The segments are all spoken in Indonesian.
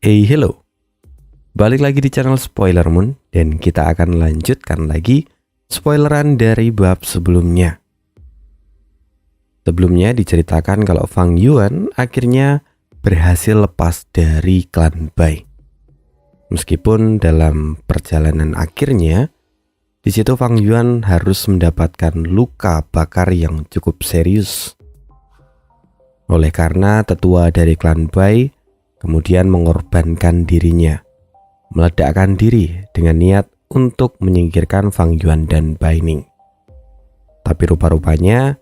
Hello. Balik lagi di channel Spoiler Moon dan kita akan lanjutkan lagi spoileran dari bab sebelumnya. Sebelumnya diceritakan kalau Fang Yuan akhirnya berhasil lepas dari klan Bai. Meskipun dalam perjalanan akhirnya di situ Fang Yuan harus mendapatkan luka bakar yang cukup serius. Oleh karena tetua dari klan Bai kemudian mengorbankan dirinya, meledakkan diri dengan niat untuk menyingkirkan Fang Yuan dan Bai Ning. Tapi rupa-rupanya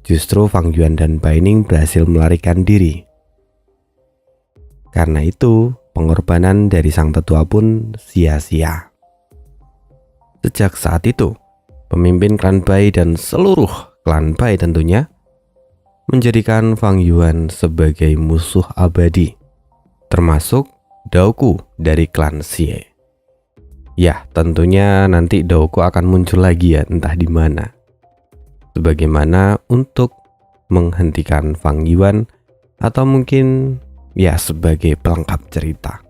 justru Fang Yuan dan Bai Ning berhasil melarikan diri. Karena itu pengorbanan dari sang tetua pun sia-sia. Sejak saat itu, pemimpin klan Bai dan seluruh klan Bai tentunya menjadikan Fang Yuan sebagai musuh abadi, termasuk Daoku dari klan Xie. Ya, tentunya nanti Daoku akan muncul lagi ya, entah di mana. Sebagaimana untuk menghentikan Fang Yuan atau mungkin ya sebagai pelengkap cerita.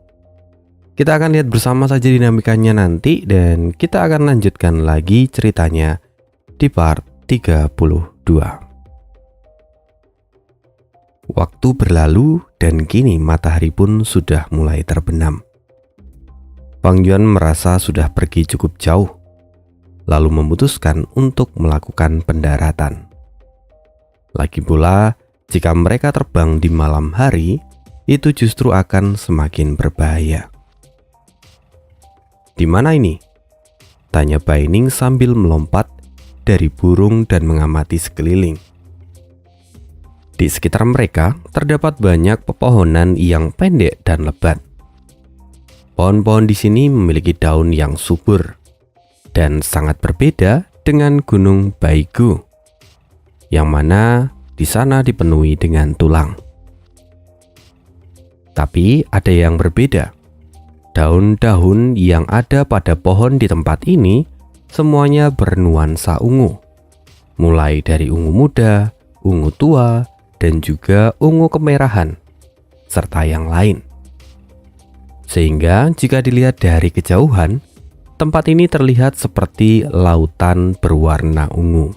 Kita akan lihat bersama saja dinamikanya nanti dan kita akan lanjutkan lagi ceritanya di part 32. Waktu berlalu dan kini matahari pun sudah mulai terbenam. Fang Yuan merasa sudah pergi cukup jauh, lalu memutuskan untuk melakukan pendaratan. Lagi pula, jika mereka terbang di malam hari, itu justru akan semakin berbahaya. Di mana ini? Tanya Bai Ning sambil melompat dari burung dan mengamati sekeliling. Di sekitar mereka terdapat banyak pepohonan yang pendek dan lebat. Pohon-pohon di sini memiliki daun yang subur dan sangat berbeda dengan Gunung Baigu, yang mana di sana dipenuhi dengan tulang. Tapi ada yang berbeda. Daun-daun yang ada pada pohon di tempat ini semuanya bernuansa ungu, mulai dari ungu muda, ungu tua, dan juga ungu kemerahan, serta yang lain. Sehingga jika dilihat dari kejauhan, tempat ini terlihat seperti lautan berwarna ungu.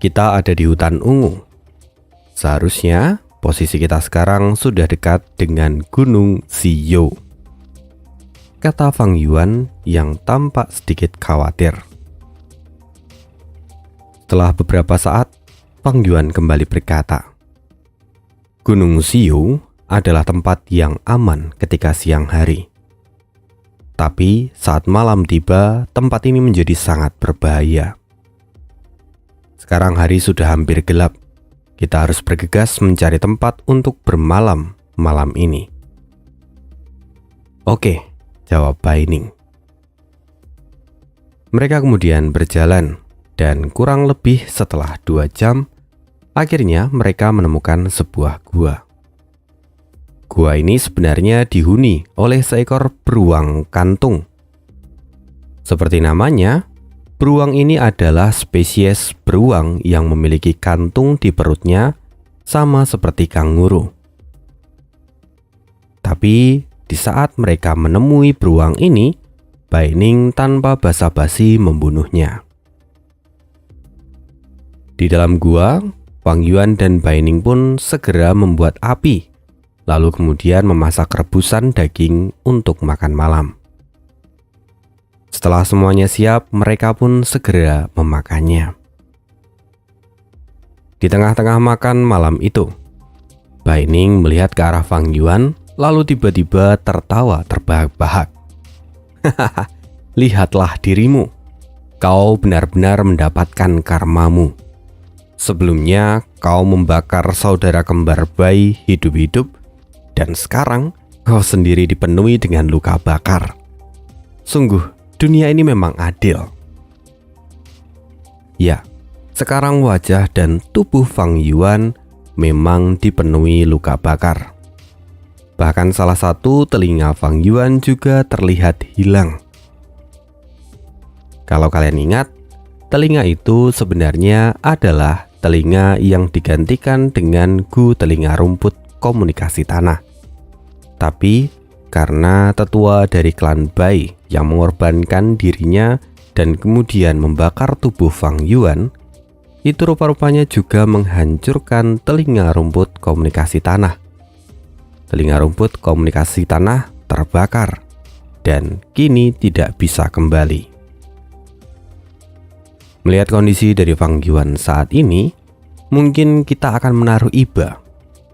Kita ada di hutan ungu. Seharusnya posisi kita sekarang sudah dekat dengan Gunung Xiyu, kata Fang Yuan yang tampak sedikit khawatir. Setelah beberapa saat, Fang Yuan kembali berkata, Gunung Xiyu adalah tempat yang aman ketika siang hari. Tapi saat malam tiba, tempat ini menjadi sangat berbahaya. Sekarang hari sudah hampir gelap. Kita harus bergegas mencari tempat untuk bermalam malam ini. Oke, jawab Bai Ning. Mereka kemudian berjalan dan kurang lebih setelah 2 jam, akhirnya mereka menemukan sebuah gua. Gua ini sebenarnya dihuni oleh seekor beruang kantung. Seperti namanya, beruang ini adalah spesies beruang yang memiliki kantung di perutnya sama seperti kanguru. Tapi di saat mereka menemui beruang ini, Bai Ning tanpa basa-basi membunuhnya. Di dalam gua, Fang Yuan dan Bai Ning pun segera membuat api, lalu kemudian memasak rebusan daging untuk makan malam. Setelah semuanya siap, mereka pun segera memakannya. Di tengah-tengah makan malam itu, Bai Ning melihat ke arah Fang Yuan, lalu tiba-tiba tertawa terbahak-bahak. Hahaha, lihatlah dirimu. Kau benar-benar mendapatkan karmamu. Sebelumnya kau membakar saudara kembar Bai hidup-hidup, dan sekarang kau sendiri dipenuhi dengan luka bakar. Sungguh, dunia ini memang adil. Ya, sekarang wajah dan tubuh Fang Yuan memang dipenuhi luka bakar. Bahkan salah satu telinga Fang Yuan juga terlihat hilang. Kalau kalian ingat, telinga itu sebenarnya adalah telinga yang digantikan dengan gu telinga rumput komunikasi tanah. Tapi karena tetua dari klan Bai yang mengorbankan dirinya dan kemudian membakar tubuh Fang Yuan, itu rupa-rupanya juga menghancurkan telinga rumput komunikasi tanah. Telinga rumput komunikasi tanah terbakar dan kini tidak bisa kembali. Melihat kondisi dari Fang Yuan saat ini, mungkin kita akan menaruh iba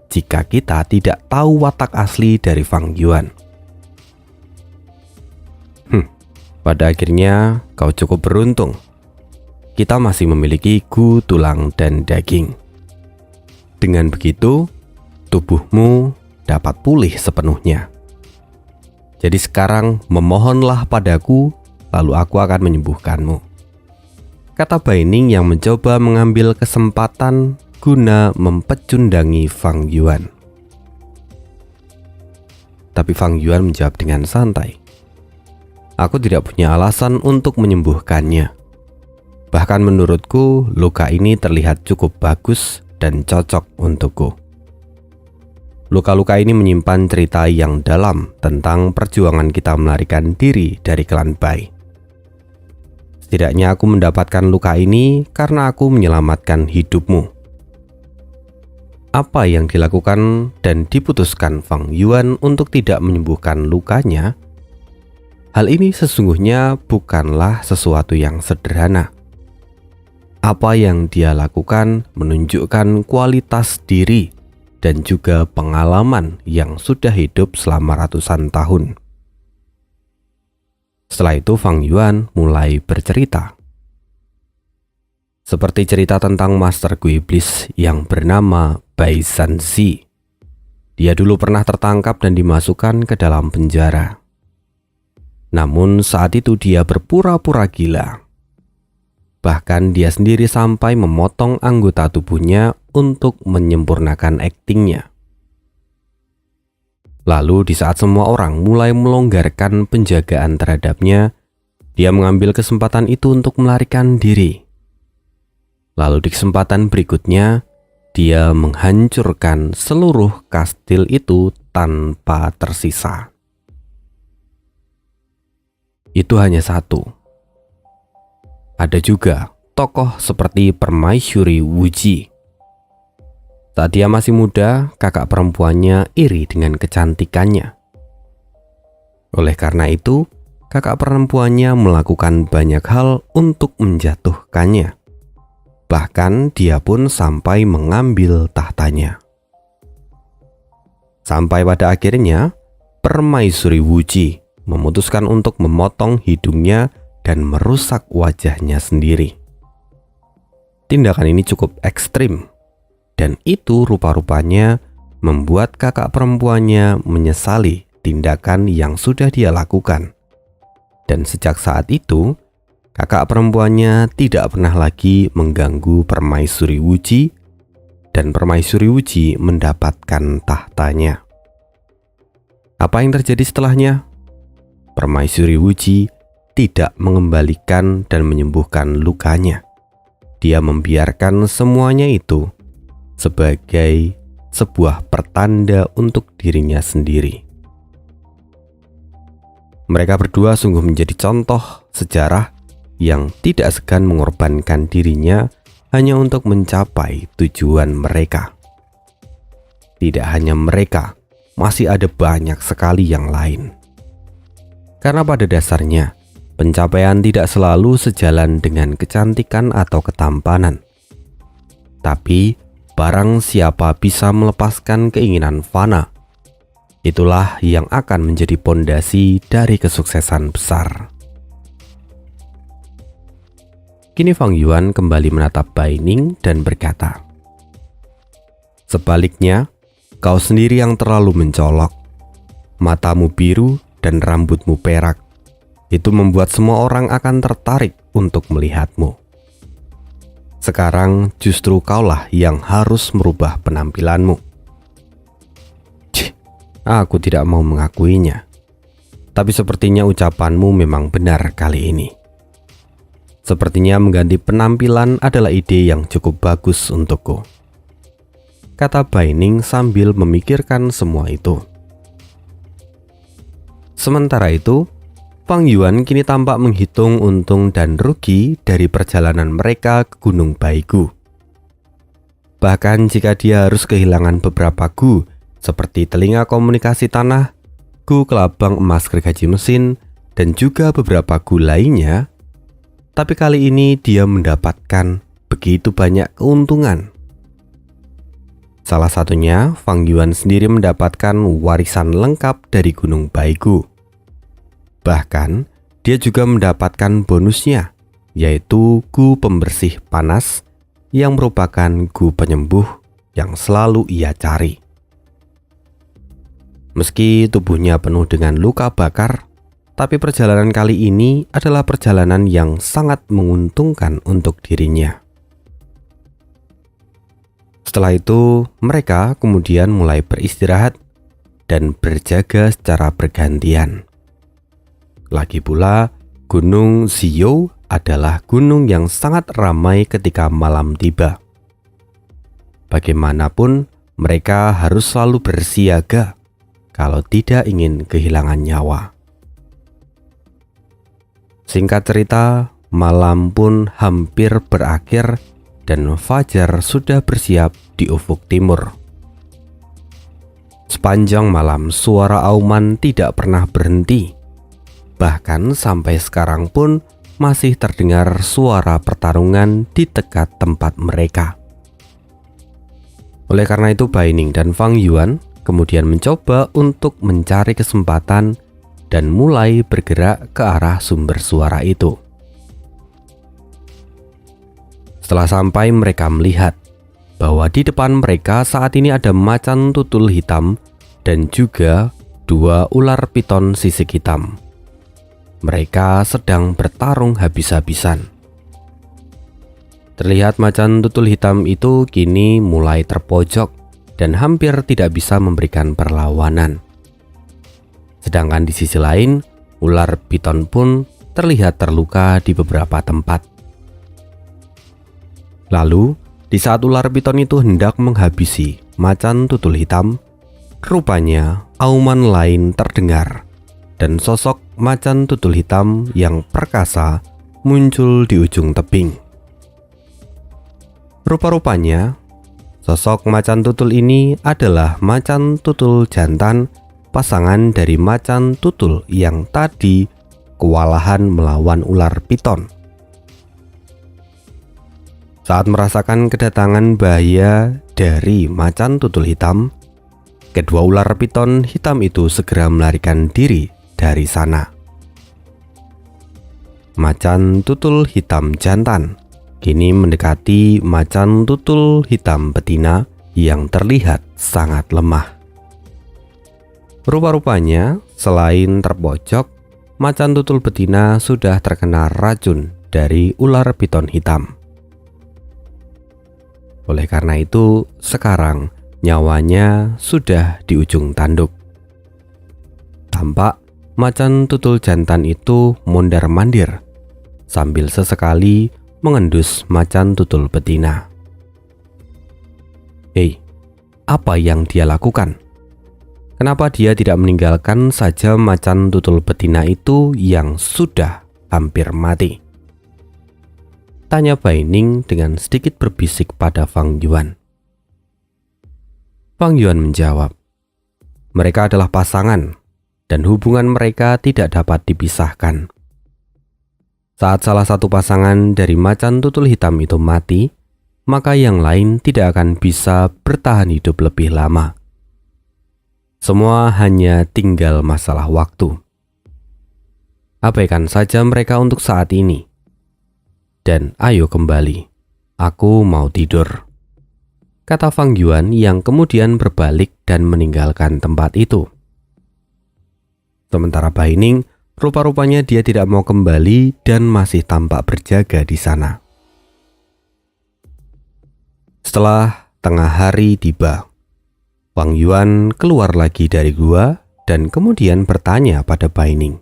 jika kita tidak tahu watak asli dari Fang Yuan. Pada akhirnya kau cukup beruntung. Kita masih memiliki gu, tulang, dan daging. Dengan begitu, tubuhmu dapat pulih sepenuhnya. Jadi sekarang memohonlah padaku, lalu aku akan menyembuhkanmu, kata Bai Ning yang mencoba mengambil kesempatan guna mempecundangi Fang Yuan. Tapi Fang Yuan menjawab dengan santai, aku tidak punya alasan untuk menyembuhkannya. Bahkan menurutku luka ini terlihat cukup bagus dan cocok untukku. Luka-luka ini menyimpan cerita yang dalam tentang perjuangan kita melarikan diri dari klan Bai. Setidaknya aku mendapatkan luka ini karena aku menyelamatkan hidupmu. Apa yang dilakukan dan diputuskan Fang Yuan untuk tidak menyembuhkan lukanya, hal ini sesungguhnya bukanlah sesuatu yang sederhana. Apa yang dia lakukan menunjukkan kualitas diri dan juga pengalaman yang sudah hidup selama ratusan tahun. Setelah itu Fang Yuan mulai bercerita. Seperti cerita tentang Master Gu Iblis yang bernama Bai Sanzi. Dia dulu pernah tertangkap dan dimasukkan ke dalam penjara. Namun saat itu dia berpura-pura gila. Bahkan dia sendiri sampai memotong anggota tubuhnya untuk menyempurnakan aktingnya. Lalu di saat semua orang mulai melonggarkan penjagaan terhadapnya, dia mengambil kesempatan itu untuk melarikan diri. Lalu di kesempatan berikutnya, dia menghancurkan seluruh kastil itu tanpa tersisa. Itu hanya satu. Ada juga tokoh seperti Permaisuri Wuji. Saat dia masih muda, kakak perempuannya iri dengan kecantikannya. Oleh karena itu, kakak perempuannya melakukan banyak hal untuk menjatuhkannya. Bahkan dia pun sampai mengambil tahtanya. Sampai pada akhirnya, Permaisuri Wuji memutuskan untuk memotong hidungnya dan merusak wajahnya sendiri. Tindakan ini cukup ekstrim, dan itu rupa-rupanya membuat kakak perempuannya menyesali tindakan yang sudah dia lakukan. Dan sejak saat itu, kakak perempuannya tidak pernah lagi mengganggu Permaisuri Wuji, dan Permaisuri Wuji mendapatkan tahtanya. Apa yang terjadi setelahnya? Permaisuri Wuji tidak mengembalikan dan menyembuhkan lukanya. Dia membiarkan semuanya itu sebagai sebuah pertanda untuk dirinya sendiri. Mereka berdua sungguh menjadi contoh sejarah yang tidak segan mengorbankan dirinya hanya untuk mencapai tujuan mereka. Tidak hanya mereka, masih ada banyak sekali yang lain. Karena pada dasarnya, pencapaian tidak selalu sejalan dengan kecantikan atau ketampanan. Tapi, barang siapa bisa melepaskan keinginan fana, itulah yang akan menjadi pondasi dari kesuksesan besar. Kini Fang Yuan kembali menatap Bai Ning dan berkata, sebaliknya, kau sendiri yang terlalu mencolok. Matamu biru dan rambutmu perak. Itu membuat semua orang akan tertarik untuk melihatmu. Sekarang justru kaulah yang harus merubah penampilanmu. Aku tidak mau mengakuinya. Tapi sepertinya ucapanmu memang benar kali ini. Sepertinya mengganti penampilan adalah ide yang cukup bagus untukku. kata Baining sambil memikirkan semua itu. Sementara itu, Fang Yuan kini tampak menghitung untung dan rugi dari perjalanan mereka ke Gunung Baigu. Bahkan jika dia harus kehilangan beberapa gu, seperti telinga komunikasi tanah, gu kelabang emas gergaji mesin, dan juga beberapa gu lainnya, tapi kali ini dia mendapatkan begitu banyak keuntungan. Salah satunya, Fang Yuan sendiri mendapatkan warisan lengkap dari Gunung Baigu. Bahkan, dia juga mendapatkan bonusnya, yaitu gu pembersih panas yang merupakan gu penyembuh yang selalu ia cari. Meski tubuhnya penuh dengan luka bakar, tapi perjalanan kali ini adalah perjalanan yang sangat menguntungkan untuk dirinya. Setelah itu, mereka kemudian mulai beristirahat dan berjaga secara bergantian. Lagi pula, Gunung Ziyou adalah gunung yang sangat ramai ketika malam tiba. Bagaimanapun, mereka harus selalu bersiaga kalau tidak ingin kehilangan nyawa. Singkat cerita, malam pun hampir berakhir dan fajar sudah bersiap di ufuk timur. Sepanjang malam suara auman tidak pernah berhenti. Bahkan sampai sekarang pun masih terdengar suara pertarungan di dekat tempat mereka. Oleh karena itu Baining dan Fang Yuan kemudian mencoba untuk mencari kesempatan dan mulai bergerak ke arah sumber suara itu. Setelah sampai, mereka melihat bahwa di depan mereka saat ini ada macan tutul hitam dan juga 2 ular piton sisik hitam. Mereka sedang bertarung habis-habisan. Terlihat macan tutul hitam itu kini mulai terpojok dan hampir tidak bisa memberikan perlawanan. Sedangkan di sisi lain, ular piton pun terlihat terluka di beberapa tempat. Lalu, di saat ular piton itu hendak menghabisi macan tutul hitam, rupanya auman lain terdengar dan sosok macan tutul hitam yang perkasa muncul di ujung tebing. Rupa-rupanya, sosok macan tutul ini adalah macan tutul jantan, pasangan dari macan tutul yang tadi kewalahan melawan ular piton. Saat merasakan kedatangan bahaya dari macan tutul hitam, kedua ular piton hitam itu segera melarikan diri dari sana. Macan tutul hitam jantan kini mendekati macan tutul hitam betina yang terlihat sangat lemah. Rupa-rupanya, selain terpojok, macan tutul betina sudah terkena racun dari ular piton hitam. Oleh karena itu, sekarang nyawanya sudah di ujung tanduk. Tampak macan tutul jantan itu mondar-mandir sambil sesekali mengendus macan tutul betina. Hei, apa yang dia lakukan? Kenapa dia tidak meninggalkan saja macan tutul betina itu yang sudah hampir mati? Tanya Baining dengan sedikit berbisik pada Fang Yuan. Fang Yuan menjawab, mereka adalah pasangan dan hubungan mereka tidak dapat dipisahkan. Saat salah satu pasangan dari macan tutul hitam itu mati, maka yang lain tidak akan bisa bertahan hidup lebih lama. Semua hanya tinggal masalah waktu. Abaikan saja mereka untuk saat ini. Dan ayo kembali, aku mau tidur, kata Fang Yuan yang kemudian berbalik dan meninggalkan tempat itu. Sementara Baining, rupa-rupanya dia tidak mau kembali dan masih tampak berjaga di sana. Setelah tengah hari tiba, Fang Yuan keluar lagi dari gua dan kemudian bertanya pada Baining,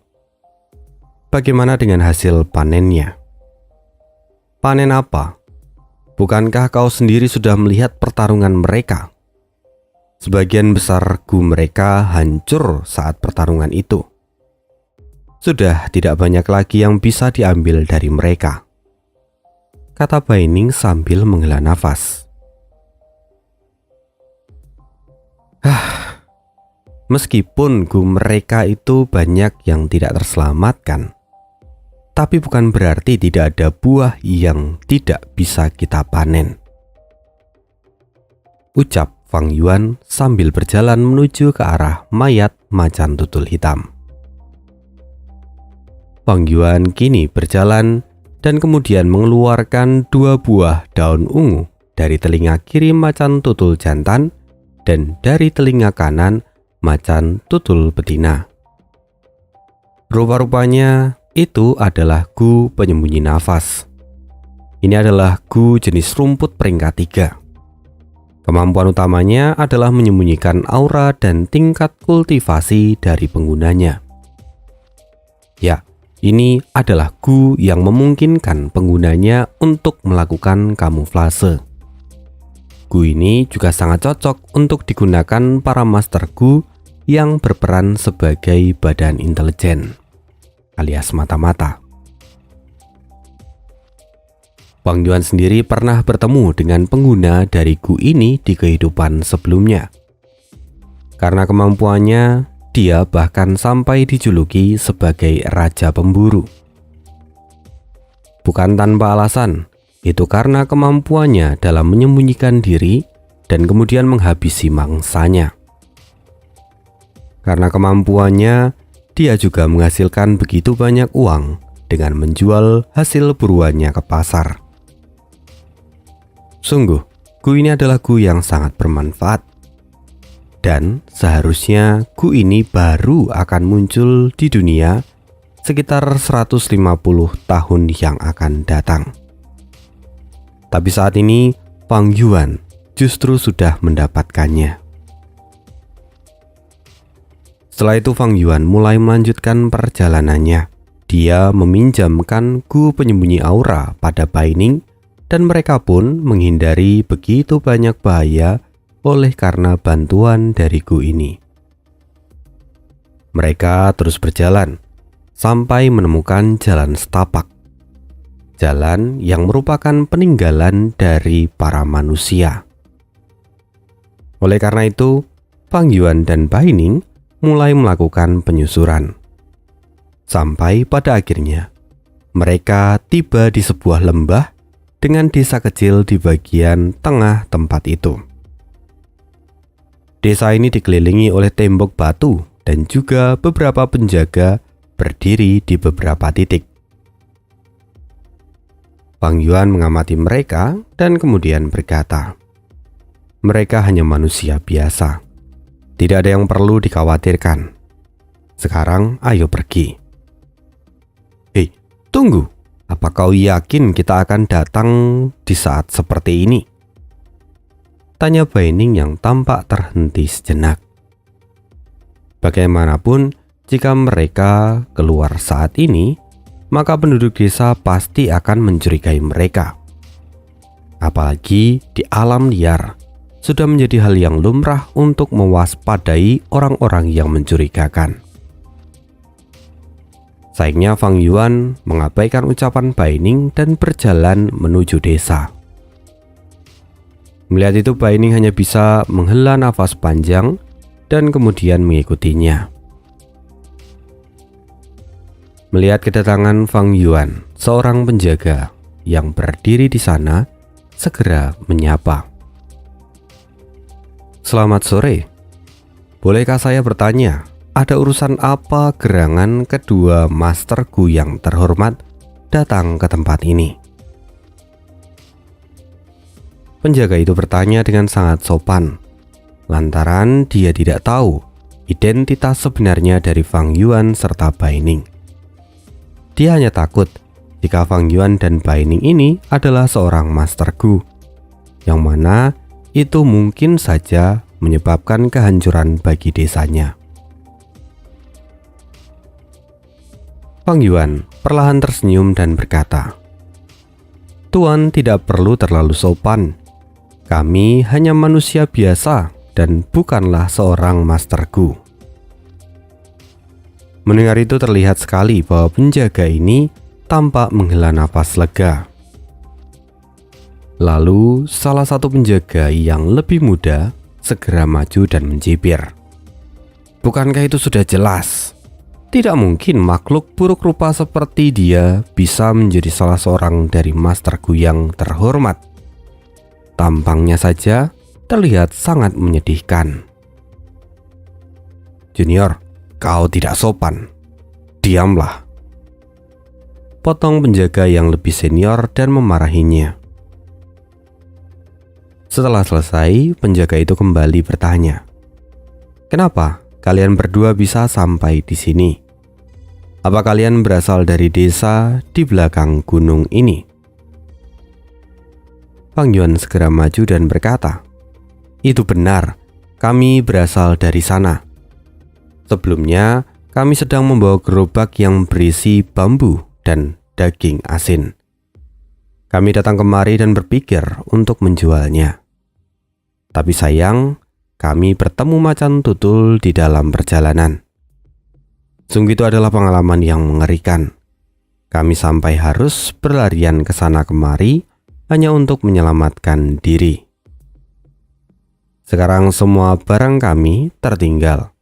bagaimana dengan hasil panennya? Panen apa? Bukankah kau sendiri sudah melihat pertarungan mereka? Sebagian besar gu mereka hancur saat pertarungan itu. Sudah tidak banyak lagi yang bisa diambil dari mereka, kata Baining sambil menghela nafas. Meskipun gu mereka itu banyak yang tidak terselamatkan, tapi bukan berarti tidak ada buah yang tidak bisa kita panen, ucap Fang Yuan sambil berjalan menuju ke arah mayat macan tutul hitam. Fang Yuan kini berjalan dan kemudian mengeluarkan 2 buah daun ungu dari telinga kiri macan tutul jantan dan dari telinga kanan macan tutul betina. Rupa-rupanya itu adalah gu penyembunyi nafas. Ini adalah gu jenis rumput peringkat 3. Kemampuan utamanya adalah menyembunyikan aura dan tingkat kultivasi dari penggunanya. Ya, ini adalah gu yang memungkinkan penggunanya untuk melakukan kamuflase. Gu ini juga sangat cocok untuk digunakan para master gu yang berperan sebagai badan intelijen, alias mata-mata. Fang Yuan sendiri pernah bertemu dengan pengguna dari gu ini di kehidupan sebelumnya. Karena kemampuannya, dia bahkan sampai dijuluki sebagai Raja Pemburu. Bukan tanpa alasan, itu karena kemampuannya dalam menyembunyikan diri dan kemudian menghabisi mangsanya. Karena kemampuannya, dia juga menghasilkan begitu banyak uang dengan menjual hasil buruannya ke pasar. Sungguh, gu ini adalah gu yang sangat bermanfaat. Dan seharusnya gu ini baru akan muncul di dunia sekitar 150 tahun yang akan datang. Tapi saat ini, Fang Yuan justru sudah mendapatkannya. Setelah itu Fang Yuan mulai melanjutkan perjalanannya. Dia meminjamkan gu penyembunyi aura pada Baining, dan mereka pun menghindari begitu banyak bahaya oleh karena bantuan dari gu ini. Mereka terus berjalan sampai menemukan jalan setapak. Jalan yang merupakan peninggalan dari para manusia. Oleh karena itu, Fang Yuan dan Baining mulai melakukan penyusuran. Sampai pada akhirnya, mereka tiba di sebuah lembah dengan desa kecil di bagian tengah tempat itu. Desa ini dikelilingi oleh tembok batu dan juga beberapa penjaga berdiri di beberapa titik. Fang Yuan mengamati mereka dan kemudian berkata, "Mereka hanya manusia biasa. Tidak ada yang perlu dikhawatirkan. Sekarang ayo pergi." "Hei, tunggu. Apa kau yakin kita akan datang di saat seperti ini?" tanya Baining yang tampak terhenti sejenak. Bagaimanapun, jika mereka keluar saat ini, maka penduduk desa pasti akan mencurigai mereka. Apalagi di alam liar, sudah menjadi hal yang lumrah untuk mewaspadai orang-orang yang mencurigakan. Sayangnya Fang Yuan mengabaikan ucapan Baining dan berjalan menuju desa. Melihat itu, Baining hanya bisa menghela nafas panjang dan kemudian mengikutinya. Melihat kedatangan Fang Yuan, seorang penjaga yang berdiri di sana segera menyapa. "Selamat sore. Bolehkah saya bertanya, ada urusan apa gerangan kedua master gu yang terhormat datang ke tempat ini?" Penjaga itu bertanya dengan sangat sopan, lantaran dia tidak tahu identitas sebenarnya dari Fang Yuan serta Baining. Dia hanya takut jika Fang Yuan dan Baining ini adalah seorang master gu, yang mana itu mungkin saja menyebabkan kehancuran bagi desanya. Fang Yuan perlahan tersenyum dan berkata, "Tuan tidak perlu terlalu sopan. Kami hanya manusia biasa dan bukanlah seorang Master Gu. Mendengar itu terlihat sekali bahwa penjaga ini tampak menghela napas lega. Lalu salah satu penjaga yang lebih muda segera maju dan mencibir. Bukankah itu sudah jelas? Tidak mungkin makhluk buruk rupa seperti dia bisa menjadi salah seorang dari Master Gu yang terhormat. Tampangnya saja terlihat sangat menyedihkan. Junior, kau tidak sopan. Diamlah. Potong penjaga yang lebih senior dan memarahinya. Setelah selesai, penjaga itu kembali bertanya, "Kenapa kalian berdua bisa sampai di sini? Apa kalian berasal dari desa di belakang gunung ini?" Fang Yuan segera maju dan berkata, "Itu benar, kami berasal dari sana. Sebelumnya, kami sedang membawa gerobak yang berisi bambu dan daging asin. Kami datang kemari dan berpikir untuk menjualnya. Tapi sayang, kami bertemu macan tutul di dalam perjalanan. Sungguh itu adalah pengalaman yang mengerikan. Kami sampai harus berlarian ke sana kemari hanya untuk menyelamatkan diri. Sekarang semua barang kami tertinggal,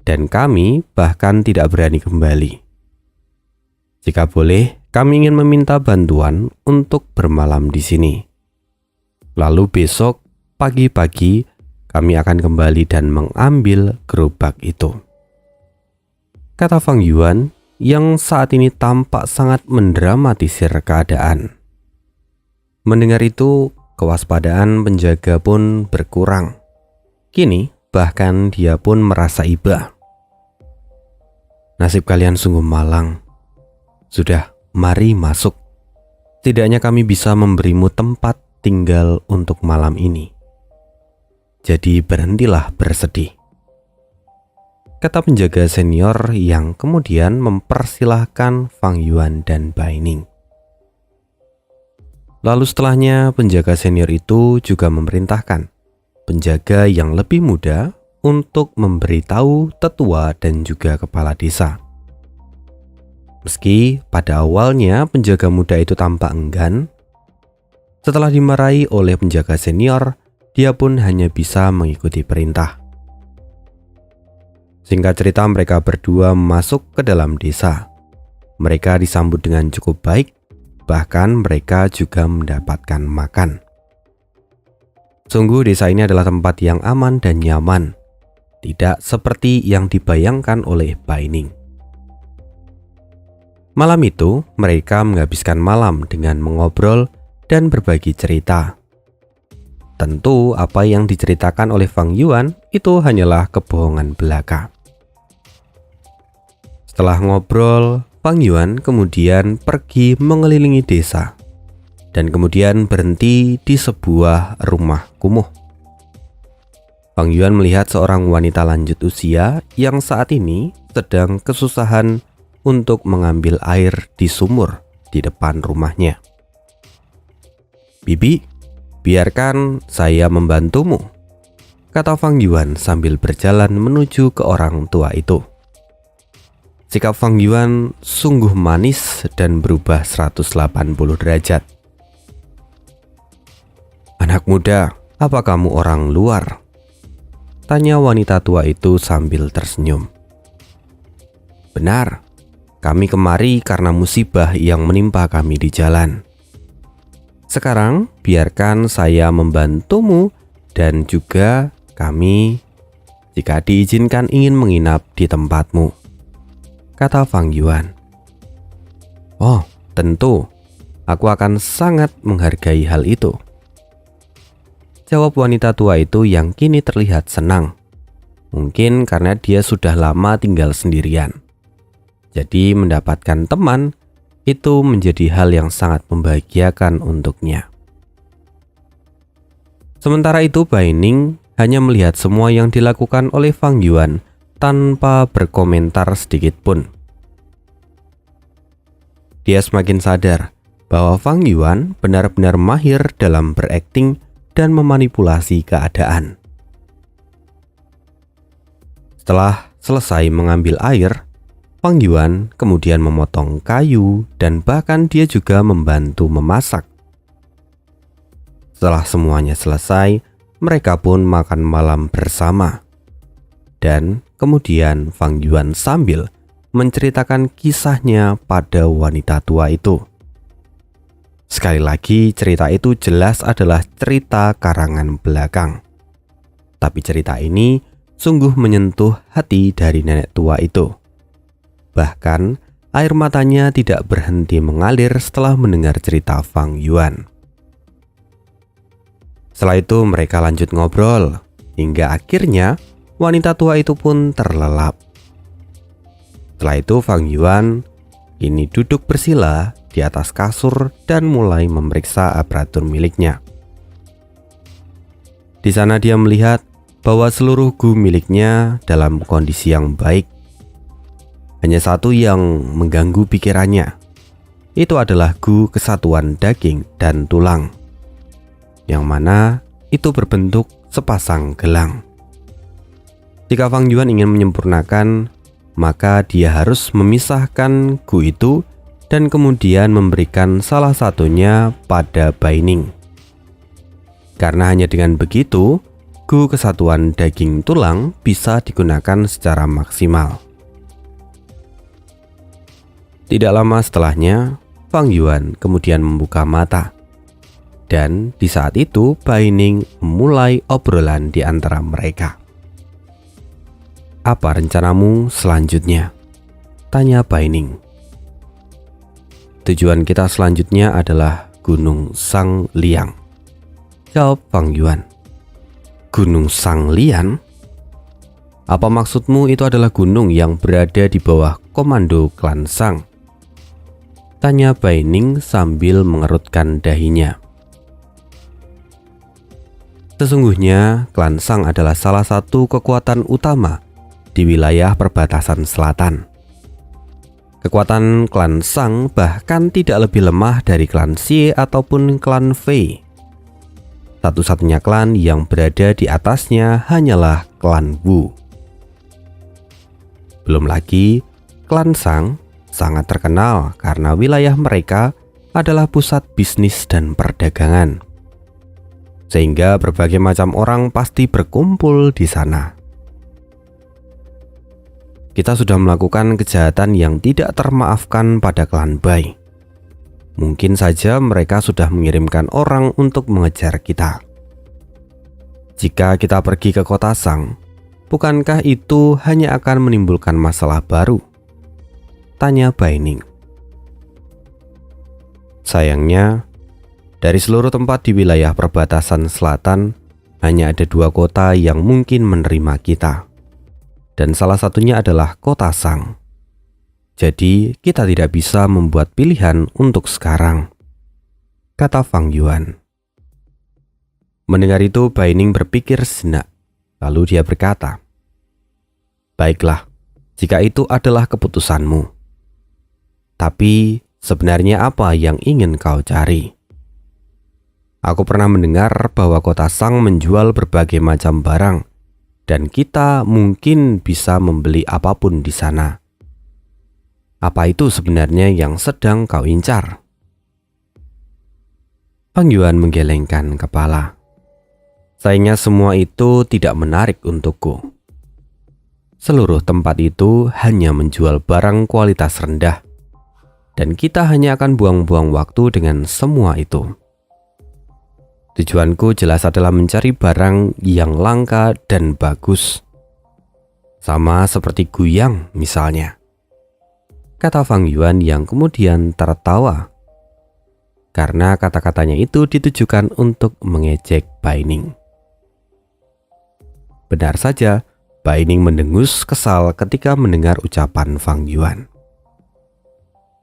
dan kami bahkan tidak berani kembali. Jika boleh, kami ingin meminta bantuan untuk bermalam di sini. Lalu besok pagi-pagi kami akan kembali dan mengambil gerobak itu," kata Fang Yuan yang saat ini tampak sangat mendramatisir keadaan. Mendengar itu, kewaspadaan penjaga pun berkurang. Kini bahkan dia pun merasa iba. "Nasib kalian sungguh malang. Sudah, mari masuk. Setidaknya kami bisa memberimu tempat tinggal untuk malam ini. Jadi berhentilah bersedih," kata penjaga senior yang kemudian mempersilahkan Fang Yuan dan Bai Ning. Lalu setelahnya penjaga senior itu juga memerintahkan penjaga yang lebih muda untuk memberitahu tetua dan juga kepala desa. Meski pada awalnya penjaga muda itu tampak enggan, setelah dimarahi oleh penjaga senior, dia pun hanya bisa mengikuti perintah. Singkat cerita, mereka berdua masuk ke dalam desa. Mereka disambut dengan cukup baik, bahkan mereka juga mendapatkan makan. Sungguh desa ini adalah tempat yang aman dan nyaman, tidak seperti yang dibayangkan oleh Bai Ning. Malam itu, mereka menghabiskan malam dengan mengobrol dan berbagi cerita. Tentu apa yang diceritakan oleh Fang Yuan itu hanyalah kebohongan belaka. Setelah ngobrol, Fang Yuan kemudian pergi mengelilingi desa dan kemudian berhenti di sebuah rumah kumuh. Fang Yuan melihat seorang wanita lanjut usia yang saat ini sedang kesusahan untuk mengambil air di sumur di depan rumahnya. "Bibi, biarkan saya membantumu," kata Fang Yuan sambil berjalan menuju ke orang tua itu. Sikap Fang Yuan sungguh manis dan berubah 180 derajat. "Anak muda, apa kamu orang luar?" tanya wanita tua itu sambil tersenyum. "Benar, kami kemari karena musibah yang menimpa kami di jalan. Sekarang biarkan saya membantumu dan juga kami jika diizinkan ingin menginap di tempatmu," kata Fang Yuan. "Oh, tentu. Aku akan sangat menghargai hal itu," jawab wanita tua itu yang kini terlihat senang. Mungkin karena dia sudah lama tinggal sendirian. Jadi mendapatkan teman itu menjadi hal yang sangat membahagiakan untuknya. Sementara itu Bai Ning hanya melihat semua yang dilakukan oleh Fang Yuan tanpa berkomentar sedikit pun. Dia semakin sadar bahwa Fang Yuan benar-benar mahir dalam berakting dan memanipulasi keadaan. Setelah selesai mengambil air, Fang Yuan kemudian memotong kayu dan bahkan dia juga membantu memasak. Setelah semuanya selesai, mereka pun makan malam bersama. Dan kemudian Fang Yuan sambil menceritakan kisahnya pada wanita tua itu. Sekali lagi, cerita itu jelas adalah cerita karangan belakang. Tapi cerita ini sungguh menyentuh hati dari nenek tua itu. Bahkan, air matanya tidak berhenti mengalir setelah mendengar cerita Fang Yuan. Setelah itu mereka lanjut ngobrol, hingga akhirnya wanita tua itu pun terlelap. Setelah itu Fang Yuan kini duduk bersila di atas kasur dan mulai memeriksa aparatur miliknya. Di sana dia melihat bahwa seluruh gu miliknya dalam kondisi yang baik. Hanya satu yang mengganggu pikirannya. Itu adalah gu kesatuan daging dan tulang, yang mana itu berbentuk sepasang gelang. Jika Fang Yuan ingin menyempurnakan, maka dia harus memisahkan gu itu dan kemudian memberikan salah satunya pada Bai Ning. Karena hanya dengan begitu, gu kesatuan daging tulang bisa digunakan secara maksimal. Tidak lama setelahnya, Fang Yuan kemudian membuka mata. Dan di saat itu Bai Ning memulai obrolan di antara mereka. "Apa rencanamu selanjutnya?" tanya Bai Ning. "Tujuan kita selanjutnya adalah Gunung Sangliang," jawab Fang Yuan. "Gunung Sanglian? Apa maksudmu itu adalah gunung yang berada di bawah komando klan Sang?" tanya Bai Ning sambil mengerutkan dahinya. Sesungguhnya klan Sang adalah salah satu kekuatan utama di wilayah perbatasan selatan. Kekuatan klan Sang bahkan tidak lebih lemah dari klan Xie ataupun klan Fei. Satu-satunya klan yang berada di atasnya hanyalah klan Wu. Belum lagi, klan Sang sangat terkenal karena wilayah mereka adalah pusat bisnis dan perdagangan. Sehingga berbagai macam orang pasti berkumpul di sana. Kita sudah melakukan kejahatan yang tidak termaafkan pada klan Bai. Mungkin saja mereka sudah mengirimkan orang untuk mengejar kita. Jika kita pergi ke kota Sang, bukankah itu hanya akan menimbulkan masalah baru? Tanya Bai Ning. Sayangnya, dari seluruh tempat di wilayah perbatasan selatan, hanya ada 2 kota yang mungkin menerima kita. Dan salah satunya adalah kota Sang. Jadi, kita tidak bisa membuat pilihan untuk sekarang, kata Fang Yuan. Mendengar itu, Bai Ning berpikir sejenak. Lalu dia berkata, "Baiklah, jika itu adalah keputusanmu. Tapi sebenarnya apa yang ingin kau cari? Aku pernah mendengar bahwa kota Sang menjual berbagai macam barang, dan kita mungkin bisa membeli apapun di sana. Apa itu sebenarnya yang sedang kau incar?" Fang Yuan menggelengkan kepala. "Sayangnya semua itu tidak menarik untukku. Seluruh tempat itu hanya menjual barang kualitas rendah, dan kita hanya akan buang-buang waktu dengan semua itu. Tujuanku jelas adalah mencari barang yang langka dan bagus. Sama seperti Guyang misalnya," kata Fang Yuan yang kemudian tertawa. Karena kata-katanya itu ditujukan untuk mengejek Bai Ning. Benar saja, Bai Ning mendengus kesal ketika mendengar ucapan Fang Yuan.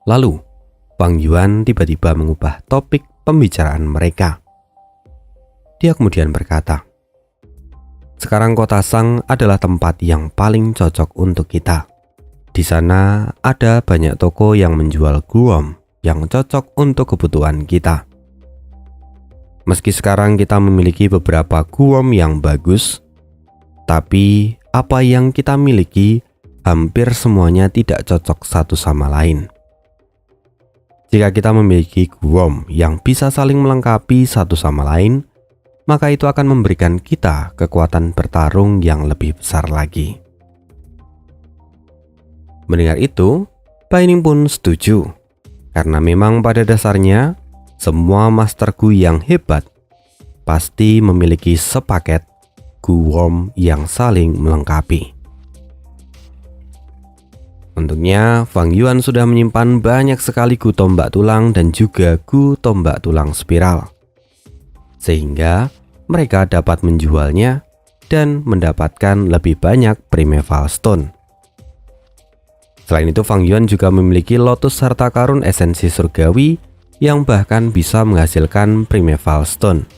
Lalu, Fang Yuan tiba-tiba mengubah topik pembicaraan mereka. Dia kemudian berkata, "Sekarang kota Sang adalah tempat yang paling cocok untuk kita. Di sana ada banyak toko yang menjual guom yang cocok untuk kebutuhan kita. Meski sekarang kita memiliki beberapa guom yang bagus, tapi apa yang kita miliki hampir semuanya tidak cocok satu sama lain. Jika kita memiliki Guwom yang bisa saling melengkapi satu sama lain, maka itu akan memberikan kita kekuatan bertarung yang lebih besar lagi. Mendengar itu, Baining pun setuju, karena memang pada dasarnya semua Master Gu yang hebat pasti memiliki sepaket Guwom yang saling melengkapi. Untuknya, Fang Yuan sudah menyimpan banyak sekali Gu tombak tulang dan juga Gu tombak tulang spiral, sehingga mereka dapat menjualnya dan mendapatkan lebih banyak Primeval Stone. Selain itu, Fang Yuan juga memiliki Lotus harta karun esensi surgawi yang bahkan bisa menghasilkan Primeval Stone.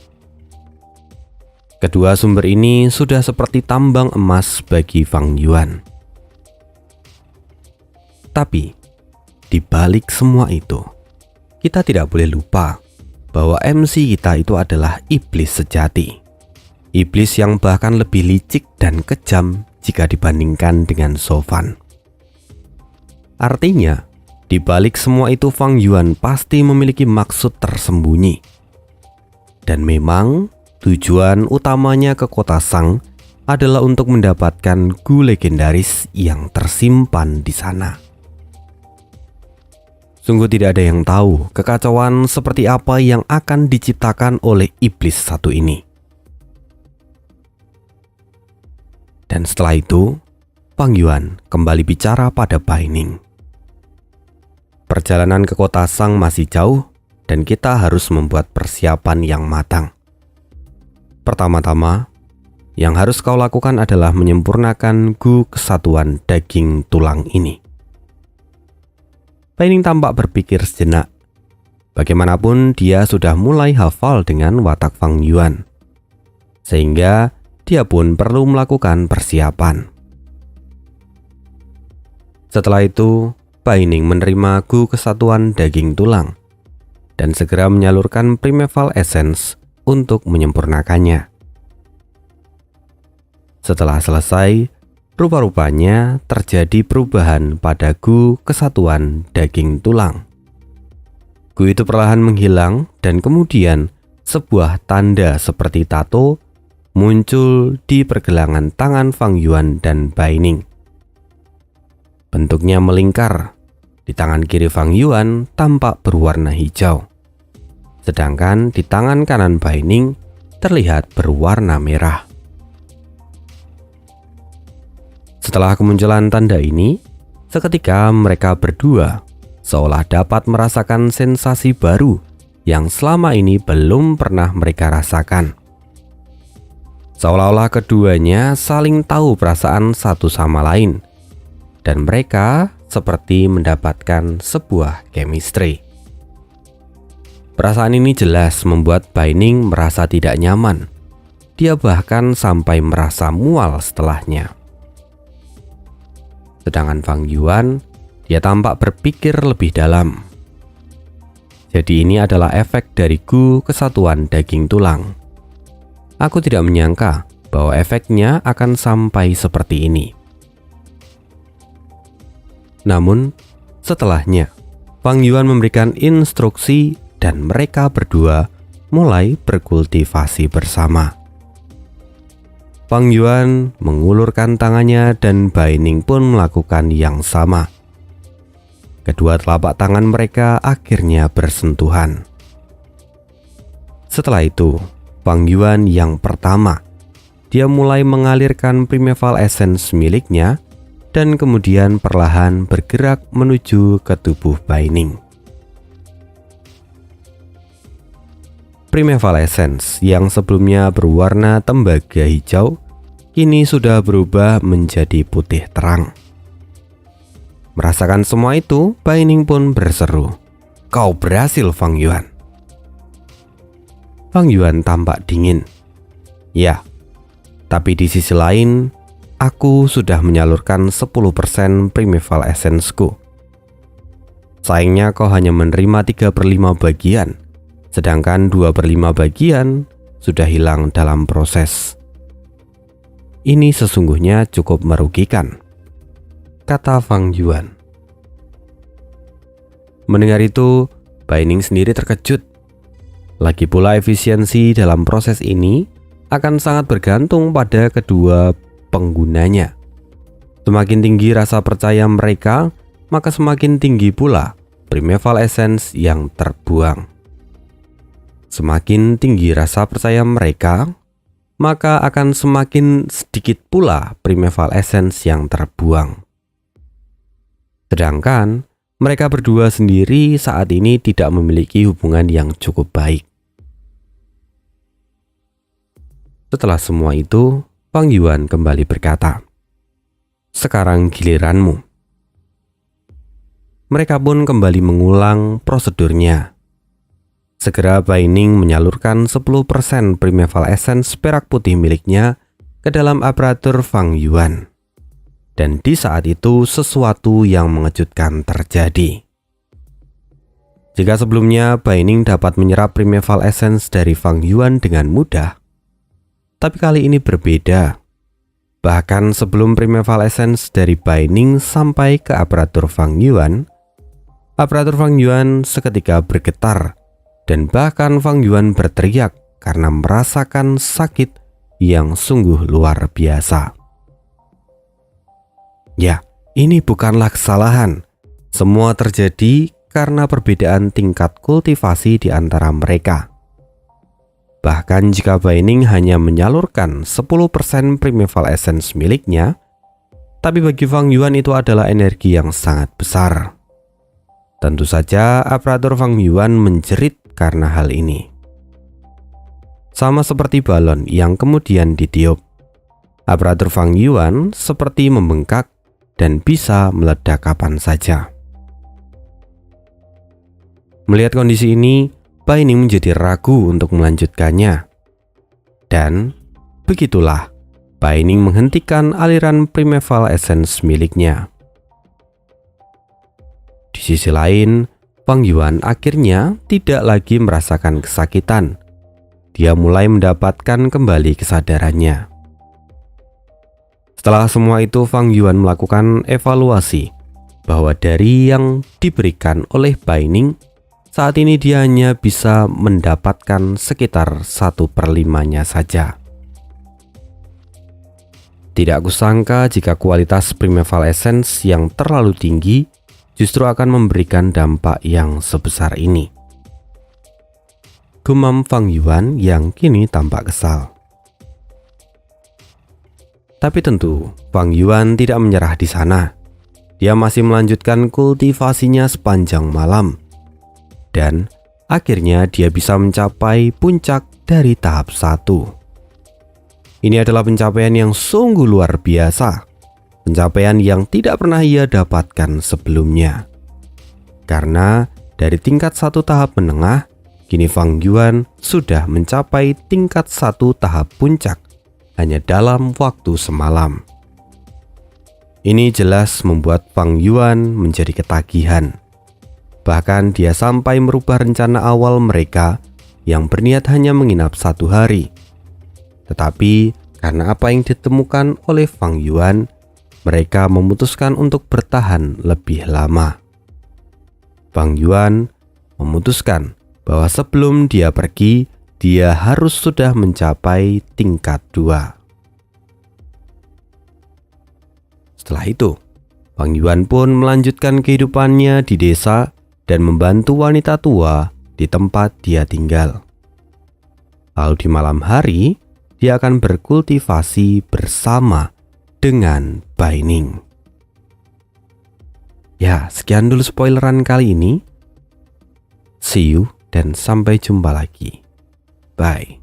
Kedua sumber ini sudah seperti tambang emas bagi Fang Yuan. Tapi, di balik semua itu, kita tidak boleh lupa bahwa MC kita itu adalah iblis sejati. Iblis yang bahkan lebih licik dan kejam jika dibandingkan dengan Shofan. Artinya, di balik semua itu Fang Yuan pasti memiliki maksud tersembunyi. Dan memang tujuan utamanya ke kota Shang adalah untuk mendapatkan Gu legendaris yang tersimpan di sana. Sungguh tidak ada yang tahu kekacauan seperti apa yang akan diciptakan oleh iblis satu ini. Dan setelah itu, Fang Yuan kembali bicara pada Baining. Perjalanan ke kota Shang masih jauh dan kita harus membuat persiapan yang matang. Pertama-tama, yang harus kau lakukan adalah menyempurnakan Gu kesatuan daging tulang ini. Baining tampak berpikir sejenak. Bagaimanapun dia sudah mulai hafal dengan watak Fang Yuan, sehingga dia pun perlu melakukan persiapan. Setelah itu, Baining menerima Gu kesatuan daging tulang dan segera menyalurkan Primeval Essence untuk menyempurnakannya. Setelah selesai, rupa-rupanya terjadi perubahan pada Gu kesatuan daging tulang. Gu itu perlahan menghilang dan kemudian sebuah tanda seperti tato muncul di pergelangan tangan Fang Yuan dan Baining. Bentuknya melingkar. Di tangan kiri Fang Yuan tampak berwarna hijau, sedangkan di tangan kanan Baining terlihat berwarna merah. Setelah kemunculan tanda ini, seketika mereka berdua seolah dapat merasakan sensasi baru yang selama ini belum pernah mereka rasakan. Seolah-olah keduanya saling tahu perasaan satu sama lain, dan mereka seperti mendapatkan sebuah chemistry. Perasaan ini jelas membuat Baining merasa tidak nyaman. Dia bahkan sampai merasa mual setelahnya. Sedangkan Fang Yuan, dia tampak berpikir lebih dalam. Jadi ini adalah efek dari Gu kesatuan daging tulang. Aku tidak menyangka bahwa efeknya akan sampai seperti ini. Namun, setelahnya, Fang Yuan memberikan instruksi dan mereka berdua mulai berkultivasi bersama. Fang Yuan mengulurkan tangannya dan Baining pun melakukan yang sama. Kedua telapak tangan mereka akhirnya bersentuhan. Setelah itu, Fang Yuan yang pertama, dia mulai mengalirkan Primeval Essence miliknya dan kemudian perlahan bergerak menuju ke tubuh Baining. Primeval Essence yang sebelumnya berwarna tembaga hijau kini sudah berubah menjadi putih terang. Merasakan semua itu, Baining pun berseru, "Kau berhasil, Fang Yuan." Fang Yuan tampak dingin. Ya, tapi di sisi lain, aku sudah menyalurkan 10% Primeval Essence-ku. Sayangnya kau hanya menerima 3/5 bagian, sedangkan 2/5 bagian sudah hilang dalam proses. ini sesungguhnya cukup merugikan, kata Fang Yuan. Mendengar itu, Bai Ning sendiri terkejut. Lagi pula efisiensi dalam proses ini akan sangat bergantung pada kedua penggunanya. Semakin tinggi rasa percaya mereka, maka semakin tinggi pula Primeval Essence yang terbuang. Semakin tinggi rasa percaya mereka, maka akan semakin sedikit pula Primeval Essence yang terbuang. Sedangkan mereka berdua sendiri saat ini tidak memiliki hubungan yang cukup baik. Setelah semua itu, Fang Yuan kembali berkata, "Sekarang giliranmu." Mereka pun kembali mengulang prosedurnya. Segera Bai Ning menyalurkan 10% Primeval Essence perak putih miliknya ke dalam aparatur Fang Yuan. Dan di saat itu sesuatu yang mengejutkan terjadi. Jika sebelumnya Bai Ning dapat menyerap Primeval Essence dari Fang Yuan dengan mudah, tapi kali ini berbeda. Bahkan sebelum Primeval Essence dari Bai Ning sampai ke aparatur Fang Yuan, aparatur Fang Yuan seketika bergetar dan bahkan Fang Yuan berteriak karena merasakan sakit yang sungguh luar biasa. Ya, ini bukanlah kesalahan. Semua terjadi karena perbedaan tingkat kultivasi di antara mereka. Bahkan jika Bai Ning hanya menyalurkan 10% Primeval Essence miliknya, tapi bagi Fang Yuan itu adalah energi yang sangat besar. Tentu saja aparatur Fang Yuan menjerit karena hal ini. Sama seperti balon yang kemudian ditiup, aparatur Fang Yuan seperti membengkak dan bisa meledak kapan saja. Melihat kondisi ini, Bai Ning menjadi ragu untuk melanjutkannya. Dan begitulah Bai Ning menghentikan aliran Primeval Essence miliknya. Di sisi lain, Fang Yuan akhirnya tidak lagi merasakan kesakitan. Dia mulai mendapatkan kembali kesadarannya. Setelah semua itu, Fang Yuan melakukan evaluasi bahwa dari yang diberikan oleh Bai Ning, saat ini dia hanya bisa mendapatkan sekitar 1/5-nya saja. Tidak kusangka jika kualitas Primeval Essence yang terlalu tinggi justru akan memberikan dampak yang sebesar ini. Gumam Fang Yuan yang kini tampak kesal. Tapi tentu, Fang Yuan tidak menyerah di sana. Dia masih melanjutkan kultivasinya sepanjang malam. Dan akhirnya dia bisa mencapai puncak dari tahap 1. Ini adalah pencapaian yang sungguh luar biasa. Pencapaian yang tidak pernah ia dapatkan sebelumnya. Karena dari tingkat 1 tahap menengah, kini Fang Yuan sudah mencapai tingkat 1 tahap puncak hanya dalam waktu semalam. Ini jelas membuat Fang Yuan menjadi ketagihan. Bahkan dia sampai merubah rencana awal mereka yang berniat hanya menginap 1 hari. Tetapi karena apa yang ditemukan oleh Fang Yuan, mereka memutuskan untuk bertahan lebih lama. Fang Yuan memutuskan bahwa sebelum dia pergi, dia harus sudah mencapai tingkat 2. Setelah itu, Fang Yuan pun melanjutkan kehidupannya di desa dan membantu wanita tua di tempat dia tinggal. Lalu di malam hari, dia akan berkultivasi bersama dengan Bai Ning. Ya, sekian dulu spoileran kali ini. See you dan sampai jumpa lagi. Bye.